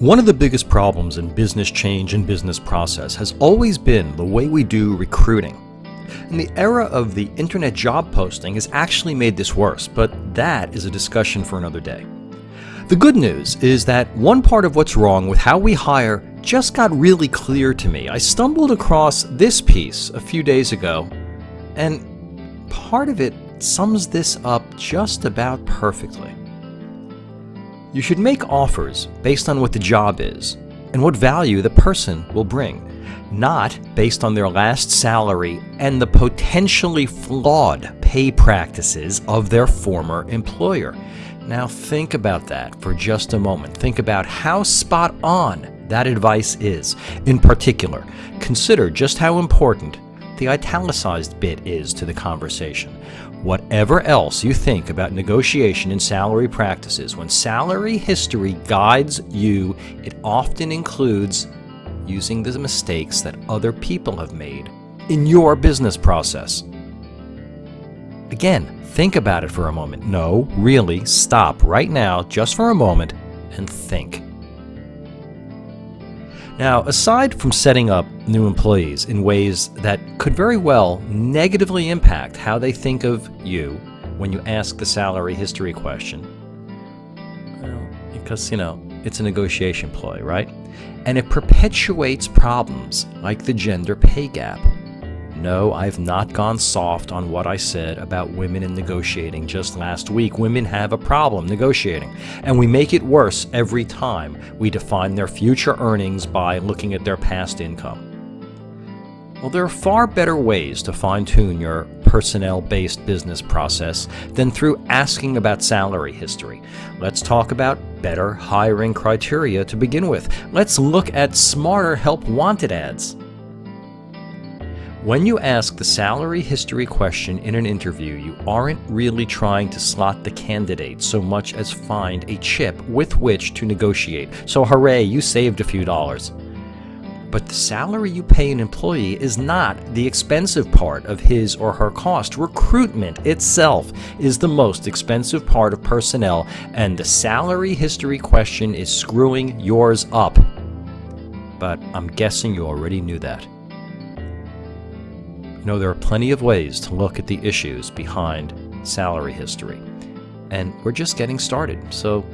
One of the biggest problems in business change and business process has always been the way we do recruiting. And the era of the internet job posting has actually made this worse, but that is a discussion for another day. The good news is that one part of what's wrong with how we hire just got really clear to me. I stumbled across this piece a few days ago, and part of it sums this up just about perfectly. You should make offers based on what the job is and what value the person will bring, not based on their last salary and the potentially flawed pay practices of their former employer. Now think about that for just a moment. Think about how spot on that advice is. In particular, consider just how important the italicized bit is to the conversation. Whatever else you think about negotiation and salary practices, when salary history guides you, it often includes using the mistakes that other people have made in your business process. Again, think about it for a moment. No, really, stop right now, just for a moment, and think. Now, aside from setting up new employees in ways that could very well negatively impact how they think of you when you ask the salary history question, well, because, it's a negotiation ploy, right? And it perpetuates problems like the gender pay gap. No, I've not gone soft on what I said about women in negotiating just last week. Women have a problem negotiating, and we make it worse every time we define their future earnings by looking at their past income. Well, there are far better ways to fine-tune your personnel-based business process than through asking about salary history. Let's talk about better hiring criteria to begin with. Let's look at smarter help wanted ads. When you ask the salary history question in an interview, you aren't really trying to slot the candidate so much as find a chip with which to negotiate. So hooray, you saved a few dollars. But the salary you pay an employee is not the expensive part of his or her cost. Recruitment itself is the most expensive part of personnel, and the salary history question is screwing yours up. But I'm guessing you already knew that. There are plenty of ways to look at the issues behind salary history, and we're just getting started, so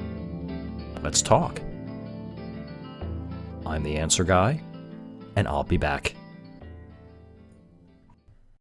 let's talk. I'm the Answer Guy, and I'll be back.